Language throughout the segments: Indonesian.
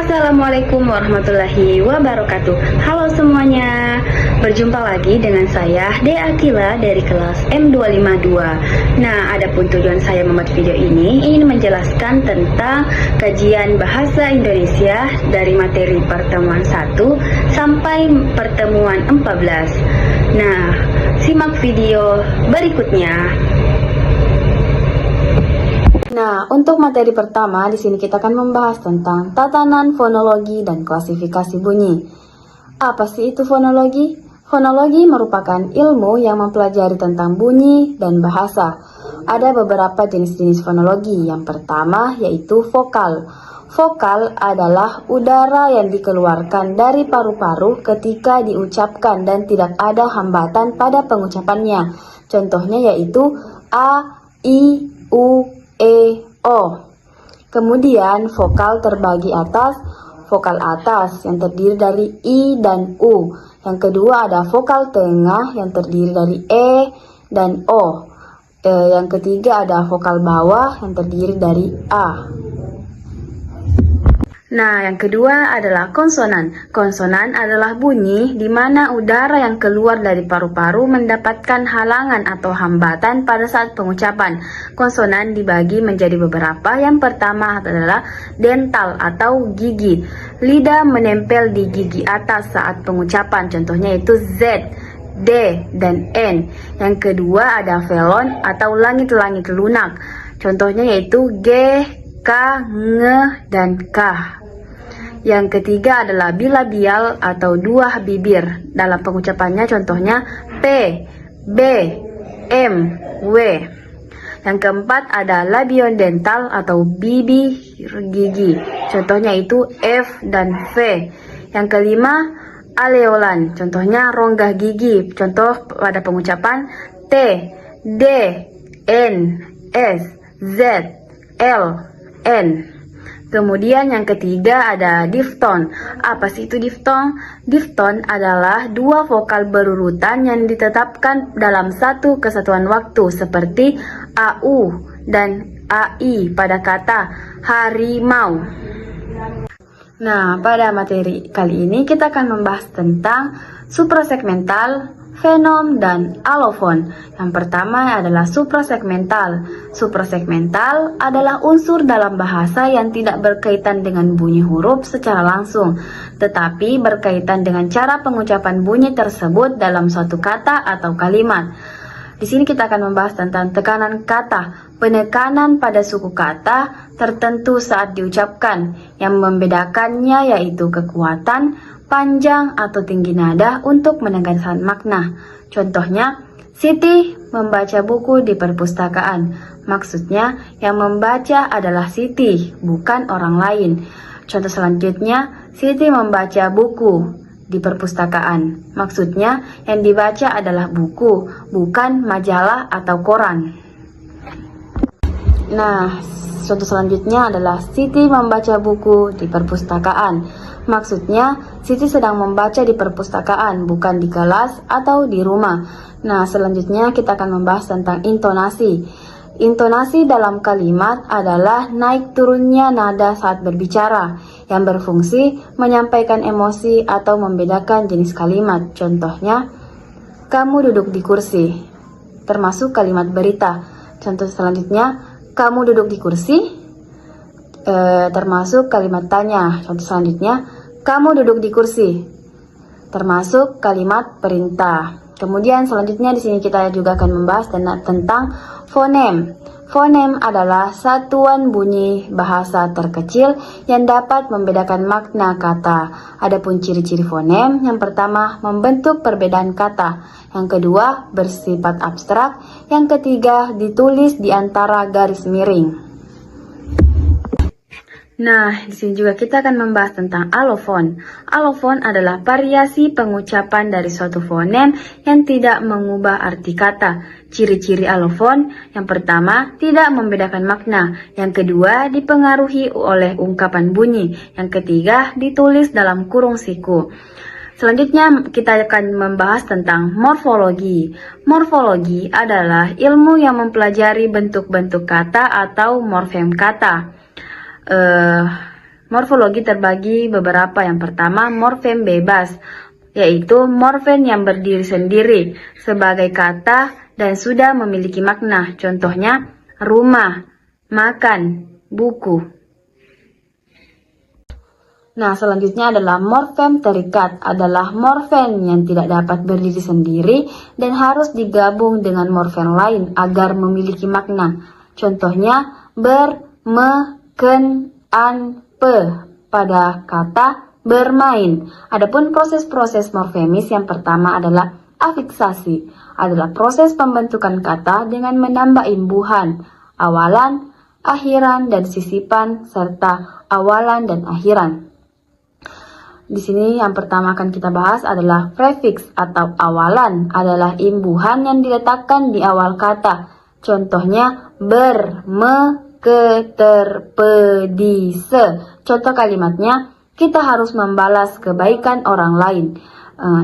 Assalamualaikum warahmatullahi wabarakatuh. Halo semuanya, berjumpa lagi dengan saya Dea Akila dari kelas M252. Nah, adapun tujuan saya membuat video ini ingin menjelaskan tentang kajian bahasa Indonesia dari materi pertemuan 1 sampai pertemuan 14. Nah, simak video berikutnya. Nah, untuk materi pertama, di sini kita akan membahas tentang tatanan fonologi dan klasifikasi bunyi. Apa sih itu fonologi? Fonologi merupakan ilmu yang mempelajari tentang bunyi dan bahasa. Ada beberapa jenis-jenis fonologi. Yang pertama yaitu vokal. Vokal adalah udara yang dikeluarkan dari paru-paru ketika diucapkan dan tidak ada hambatan pada pengucapannya. Contohnya yaitu A, I, U, E, O. Kemudian vokal terbagi atas, vokal atas yang terdiri dari I dan U. Yang kedua ada vokal tengah yang terdiri dari E dan O. Yang ketiga ada vokal bawah yang terdiri dari A. Nah, yang kedua adalah konsonan. Konsonan adalah bunyi di mana udara yang keluar dari paru-paru mendapatkan halangan atau hambatan pada saat pengucapan. Konsonan dibagi menjadi beberapa. Yang pertama adalah dental atau gigi. Lidah menempel di gigi atas saat pengucapan. Contohnya itu Z, D, dan N. Yang kedua ada velon atau langit-langit lunak. Contohnya yaitu G, K, Ng, dan K. Yang ketiga adalah bilabial atau dua bibir. Dalam pengucapannya contohnya P, B, M, W. Yang keempat ada labion dental atau bibir gigi. Contohnya itu F dan V. Yang kelima aleolan. Contohnya rongga gigi. Contoh pada pengucapan T, D, N, S, Z, L, N. Kemudian yang ketiga ada difton. Apa sih itu difton? Difton adalah dua vokal berurutan yang ditetapkan dalam satu kesatuan waktu seperti AU dan AI pada kata harimau. Nah, pada materi kali ini kita akan membahas tentang suprasegmental, fenom, dan alofon. Yang pertama adalah suprasegmental. Suprasegmental adalah unsur dalam bahasa yang tidak berkaitan dengan bunyi huruf secara langsung, tetapi berkaitan dengan cara pengucapan bunyi tersebut dalam suatu kata atau kalimat. Di sini kita akan membahas tentang tekanan kata, penekanan pada suku kata tertentu saat diucapkan. Yang membedakannya yaitu kekuatan, panjang atau tinggi nada untuk menegaskan makna. Contohnya, Siti membaca buku di perpustakaan. Maksudnya, yang membaca adalah Siti, bukan orang lain. Contoh selanjutnya, Siti membaca buku di perpustakaan. Maksudnya, yang dibaca adalah buku, bukan majalah atau koran. Nah, contoh selanjutnya adalah Siti membaca buku di perpustakaan. Maksudnya, Siti sedang membaca di perpustakaan, bukan di kelas atau di rumah. Nah, selanjutnya kita akan membahas tentang intonasi. Intonasi dalam kalimat adalah naik turunnya nada saat berbicara, yang berfungsi menyampaikan emosi atau membedakan jenis kalimat. Contohnya, kamu duduk di kursi, termasuk kalimat berita. Contoh selanjutnya, kamu duduk di kursi, termasuk kalimat tanya. Contoh selanjutnya, kamu duduk di kursi, termasuk kalimat perintah. Kemudian selanjutnya di sini kita juga akan membahas tentang fonem. Fonem adalah satuan bunyi bahasa terkecil yang dapat membedakan makna kata. Adapun ciri-ciri fonem, yang pertama membentuk perbedaan kata, yang kedua bersifat abstrak, yang ketiga ditulis di antara garis miring. Nah, di sini juga kita akan membahas tentang alofon. Alofon adalah variasi pengucapan dari suatu fonem yang tidak mengubah arti kata. Ciri-ciri alofon, yang pertama, tidak membedakan makna. Yang kedua, dipengaruhi oleh ungkapan bunyi. Yang ketiga, ditulis dalam kurung siku. Selanjutnya, kita akan membahas tentang morfologi. Morfologi adalah ilmu yang mempelajari bentuk-bentuk kata atau morfem kata. Morfologi terbagi beberapa. Yang pertama, morfem bebas, yaitu morfem yang berdiri sendiri sebagai kata dan sudah memiliki makna. Contohnya, rumah, makan, buku. Nah, selanjutnya adalah morfem terikat, adalah morfem yang tidak dapat berdiri sendiri dan harus digabung dengan morfem lain agar memiliki makna. Contohnya, ber, me, ken, an, pe pada kata bermain. Adapun proses-proses morfemis yang pertama adalah afiksasi, adalah proses pembentukan kata dengan menambah imbuhan, awalan, akhiran, dan sisipan, serta awalan dan akhiran. Di sini yang pertama akan kita bahas adalah prefiks atau awalan, adalah imbuhan yang diletakkan di awal kata. Contohnya ber, me, ke, ter, pe, di, se. Contoh kalimatnya, kita harus membalas kebaikan orang lain.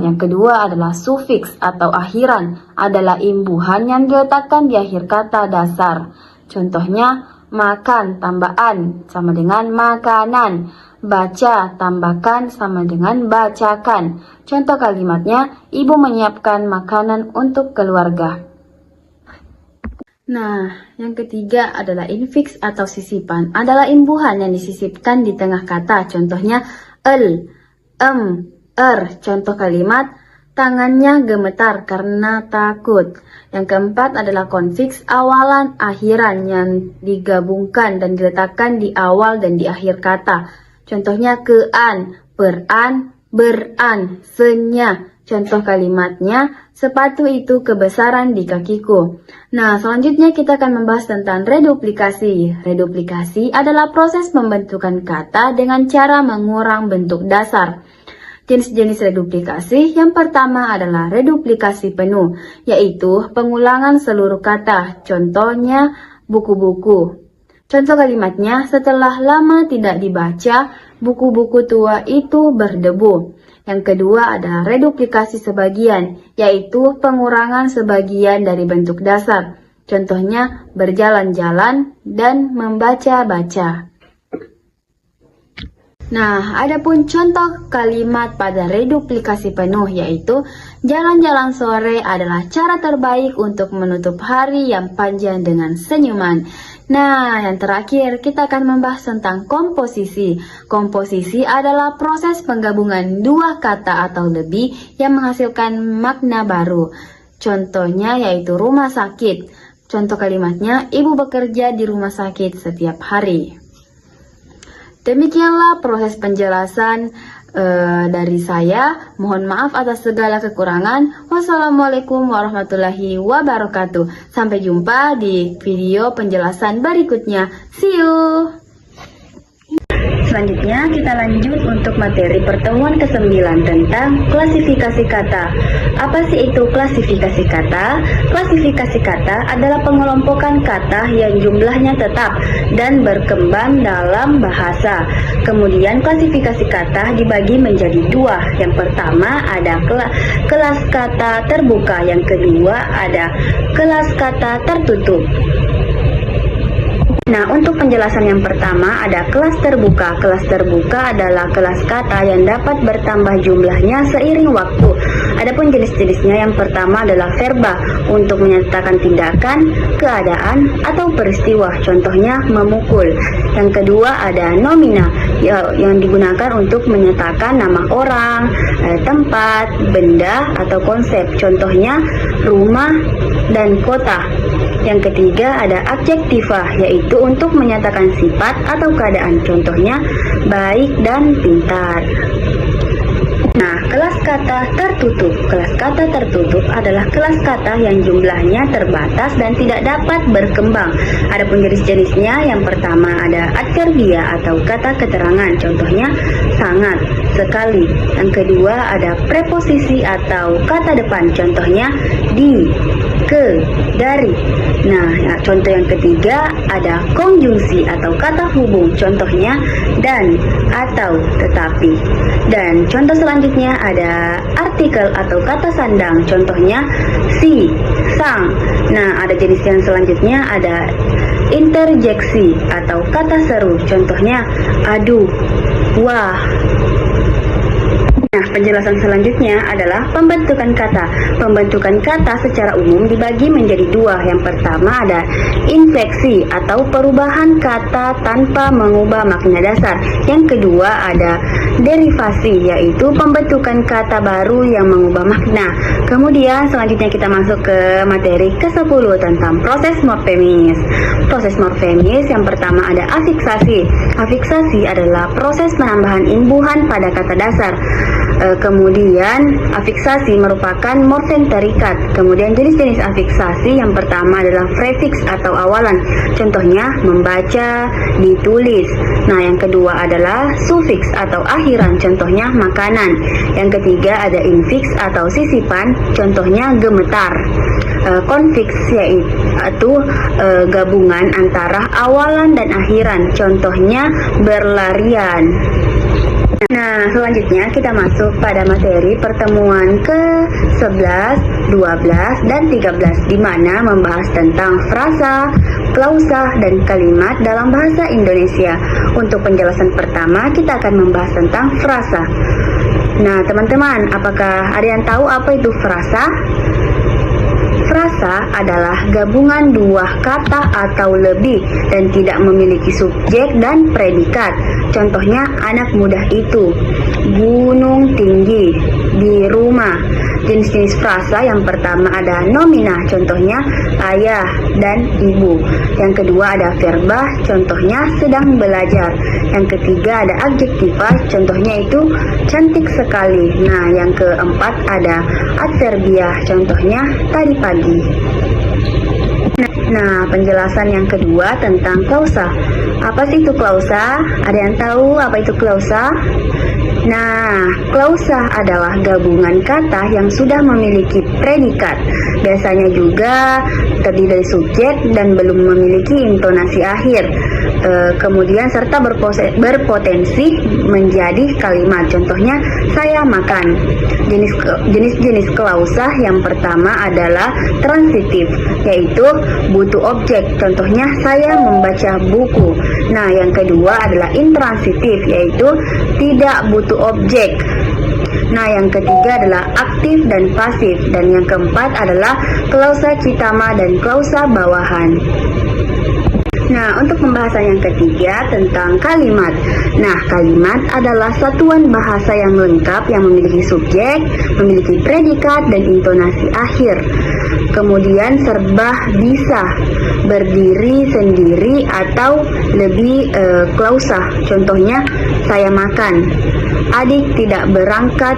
Yang kedua adalah sufiks atau akhiran, adalah imbuhan yang diletakkan di akhir kata dasar. Contohnya, makan tambaan sama dengan makanan. Baca tambahkan sama dengan bacakan. Contoh kalimatnya, ibu menyiapkan makanan untuk keluarga. Nah, yang ketiga adalah infiks atau sisipan, adalah imbuhan yang disisipkan di tengah kata. Contohnya, el, Contoh kalimat, tangannya gemetar karena takut. Yang keempat adalah konfiks, awalan akhiran yang digabungkan dan diletakkan di awal dan di akhir kata. Contohnya kean, peran, beran, senya. Contoh kalimatnya, sepatu itu kebesaran di kakiku. Nah, selanjutnya kita akan membahas tentang reduplikasi. Reduplikasi adalah proses pembentukan kata dengan cara mengurang bentuk dasar. Jenis-jenis reduplikasi yang pertama adalah reduplikasi penuh, yaitu pengulangan seluruh kata. Contohnya, buku-buku. Contoh kalimatnya, setelah lama tidak dibaca, buku-buku tua itu berdebu. Yang kedua ada reduplikasi sebagian, yaitu pengurangan sebagian dari bentuk dasar. Contohnya, berjalan-jalan dan membaca-baca. Nah, adapun contoh kalimat pada reduplikasi penuh, yaitu jalan-jalan sore adalah cara terbaik untuk menutup hari yang panjang dengan senyuman. Nah, yang terakhir kita akan membahas tentang komposisi. Komposisi adalah proses penggabungan dua kata atau lebih yang menghasilkan makna baru. Contohnya yaitu rumah sakit. Contoh kalimatnya, ibu bekerja di rumah sakit setiap hari. Demikianlah proses penjelasan dari saya. Mohon maaf atas segala kekurangan. Wassalamualaikum warahmatullahi wabarakatuh. Sampai jumpa di video penjelasan berikutnya. See you! Selanjutnya kita lanjut untuk materi pertemuan ke-9 tentang klasifikasi kata. Apa sih itu klasifikasi kata? Klasifikasi kata adalah pengelompokan kata yang jumlahnya tetap dan berkembang dalam bahasa. Kemudian klasifikasi kata dibagi menjadi dua. Yang pertama ada kelas kata terbuka, yang kedua ada kelas kata tertutup. Nah, untuk penjelasan yang pertama ada kelas terbuka. Kelas terbuka adalah kelas kata yang dapat bertambah jumlahnya seiring waktu. Adapun jenis-jenisnya yang pertama adalah verba untuk menyatakan tindakan, keadaan, atau peristiwa. Contohnya memukul. Yang kedua ada nomina yang digunakan untuk menyatakan nama orang, tempat, benda, atau konsep. Contohnya rumah dan kota. Yang ketiga ada adjektiva, yaitu untuk menyatakan sifat atau keadaan. Contohnya baik dan pintar. Nah, kelas kata tertutup. Kelas kata tertutup adalah kelas kata yang jumlahnya terbatas dan tidak dapat berkembang. Adapun jenis-jenisnya yang pertama ada adverbia atau kata keterangan. Contohnya sangat, sekali. Yang kedua ada preposisi atau kata depan. Contohnya di, ke, dari. Nah, contoh yang ketiga ada konjungsi atau kata hubung. Contohnya dan, atau, tetapi. Dan contoh selanjutnya ada artikel atau kata sandang. Contohnya si, sang. Nah, ada jenis yang selanjutnya ada interjeksi atau kata seru. Contohnya adu, wah. Nah, penjelasan selanjutnya adalah pembentukan kata. Pembentukan kata secara umum dibagi menjadi dua. Yang pertama ada infleksi atau perubahan kata tanpa mengubah makna dasar. Yang kedua ada derivasi, yaitu pembentukan kata baru yang mengubah makna. Kemudian selanjutnya kita masuk ke materi ke-10 tentang proses morfemis. Proses morfemis yang pertama ada afiksasi. Afiksasi adalah proses penambahan imbuhan pada kata dasar. Kemudian afiksasi merupakan morfem terikat. Kemudian jenis-jenis afiksasi yang pertama adalah prefiks atau awalan. Contohnya membaca, ditulis. Nah, yang kedua adalah sufiks atau akhiran. Contohnya makanan. Yang ketiga ada infiks atau sisipan. Contohnya gemetar. Konfiks yaitu gabungan antara awalan dan akhiran. Contohnya berlarian. Nah, selanjutnya kita masuk pada materi pertemuan ke-11, 12, dan 13 di mana membahas tentang frasa, klausa, dan kalimat dalam bahasa Indonesia. Untuk penjelasan pertama, kita akan membahas tentang frasa. Nah, teman-teman, apakah ada yang tahu apa itu frasa? Frasa adalah gabungan dua kata atau lebih dan tidak memiliki subjek dan predikat. Contohnya anak muda itu, gunung tinggi, di rumah. Jenis-jenis frasa yang pertama ada nomina, contohnya ayah dan ibu. Yang kedua ada verba, contohnya sedang belajar. Yang ketiga ada adjektiva, contohnya itu cantik sekali. Nah, yang keempat ada adverbia, contohnya tadi pagi. Nah, penjelasan yang kedua tentang klausa. Apa sih itu klausa? Ada yang tahu apa itu klausa? Nah, klausa adalah gabungan kata yang sudah memiliki predikat. Biasanya juga terdiri dari subjek dan belum memiliki intonasi akhir. Kemudian serta berpotensi menjadi kalimat. Contohnya saya makan. Jenis-jenis klausa yang pertama adalah transitif, yaitu butuh objek. Contohnya saya membaca buku. Nah, yang kedua adalah intransitif, yaitu tidak butuh objek. Nah, yang ketiga adalah aktif dan pasif. Dan yang keempat adalah klausa citama dan klausa bawahan. Nah, untuk pembahasan yang ketiga tentang kalimat. Nah, kalimat adalah satuan bahasa yang lengkap yang memiliki subjek, memiliki predikat, dan intonasi akhir. Kemudian serba bisa berdiri sendiri atau lebih klausa. Contohnya, saya makan. Adik tidak berangkat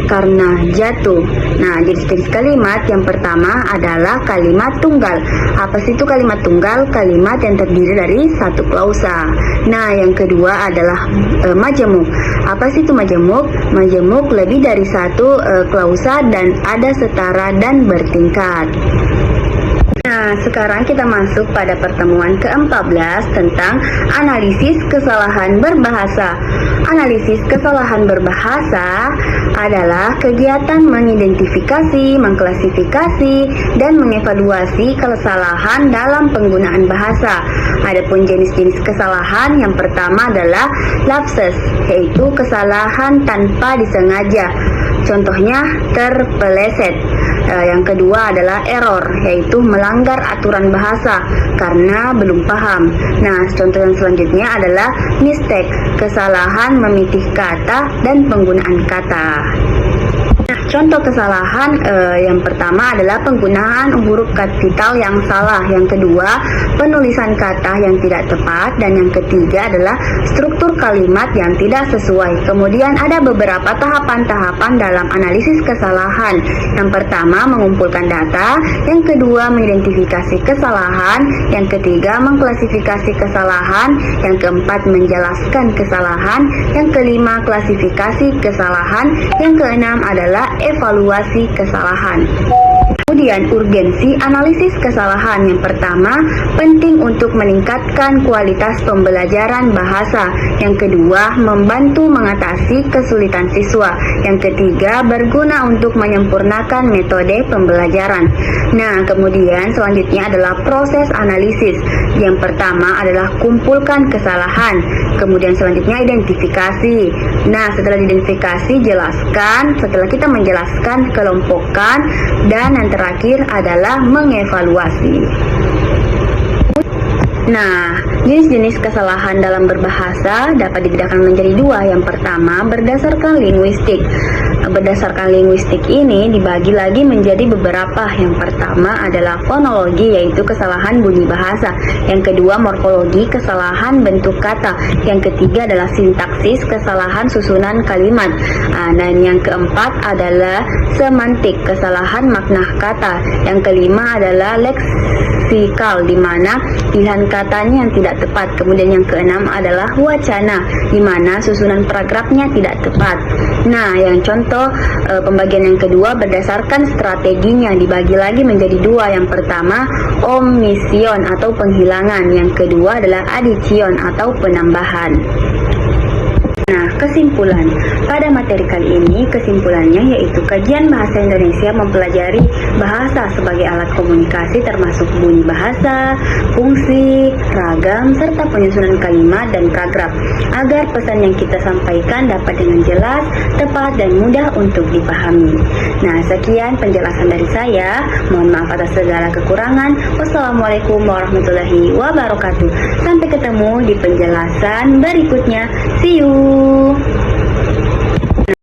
karena jatuh. Nah, jenis-jenis kalimat yang pertama adalah kalimat tunggal. Apa sih itu kalimat tunggal? Kalimat yang terdiri dari satu klausa. Nah, yang kedua adalah majemuk. Apa sih itu majemuk? Majemuk lebih dari satu klausa dan ada setara dan bertingkat. Nah, sekarang kita masuk pada pertemuan ke-14 tentang analisis kesalahan berbahasa. Analisis kesalahan berbahasa adalah kegiatan mengidentifikasi, mengklasifikasi, dan mengevaluasi kesalahan dalam penggunaan bahasa. Adapun jenis-jenis kesalahan yang pertama adalah lapses, yaitu kesalahan tanpa disengaja. Contohnya terpeleset. Yang kedua adalah error, yaitu melanggar aturan bahasa karena belum paham. Nah, contoh yang selanjutnya adalah mistake, kesalahan memilih kata dan penggunaan kata. Nah, contoh kesalahan yang pertama adalah penggunaan huruf kapital yang salah. Yang kedua, penulisan kata yang tidak tepat. Dan yang ketiga adalah struktur kalimat yang tidak sesuai. Kemudian ada beberapa tahapan-tahapan dalam analisis kesalahan. Yang pertama, mengumpulkan data. Yang kedua, mengidentifikasi kesalahan. Yang ketiga, mengklasifikasi kesalahan. Yang keempat, menjelaskan kesalahan. Yang kelima, klasifikasi kesalahan. Yang keenam adalah evaluasi kesalahan. Kemudian urgensi analisis kesalahan. Yang pertama, penting untuk meningkatkan kualitas pembelajaran bahasa. Yang kedua, membantu mengatasi kesulitan siswa. Yang ketiga, berguna untuk menyempurnakan metode pembelajaran. Nah, kemudian selanjutnya adalah proses analisis. Yang pertama adalah kumpulkan kesalahan. Kemudian selanjutnya identifikasi. Nah, setelah identifikasi, jelaskan. Setelah kita menjelaskan, kelompokkan. Dan yang terakhir adalah mengevaluasi. Nah, jenis-jenis kesalahan dalam berbahasa dapat dibedakan menjadi dua. Yang pertama, berdasarkan linguistik. Berdasarkan linguistik ini dibagi lagi menjadi beberapa. Yang pertama adalah fonologi, yaitu kesalahan bunyi bahasa. Yang kedua, morfologi, kesalahan bentuk kata. Yang ketiga adalah sintaksis, kesalahan susunan kalimat. Dan yang keempat adalah semantik, kesalahan makna kata. Yang kelima adalah leksikal, di mana pilihan katanya yang tidak tepat. Kemudian yang keenam adalah wacana, di mana susunan paragrafnya tidak tepat. Nah, yang contoh pembagian yang kedua berdasarkan strateginya dibagi lagi menjadi dua. Yang pertama, omission atau penghilangan. Yang kedua adalah addition atau penambahan. Nah, kesimpulan. Pada materi kali ini, kesimpulannya yaitu kajian bahasa Indonesia mempelajari bahasa sebagai alat komunikasi termasuk bunyi bahasa, fungsi, ragam, serta penyusunan kalimat dan paragraf, agar pesan yang kita sampaikan dapat dengan jelas, tepat, dan mudah untuk dipahami. Nah, sekian penjelasan dari saya. Mohon maaf atas segala kekurangan. Wassalamualaikum warahmatullahi wabarakatuh. Sampai ketemu di penjelasan berikutnya. See you!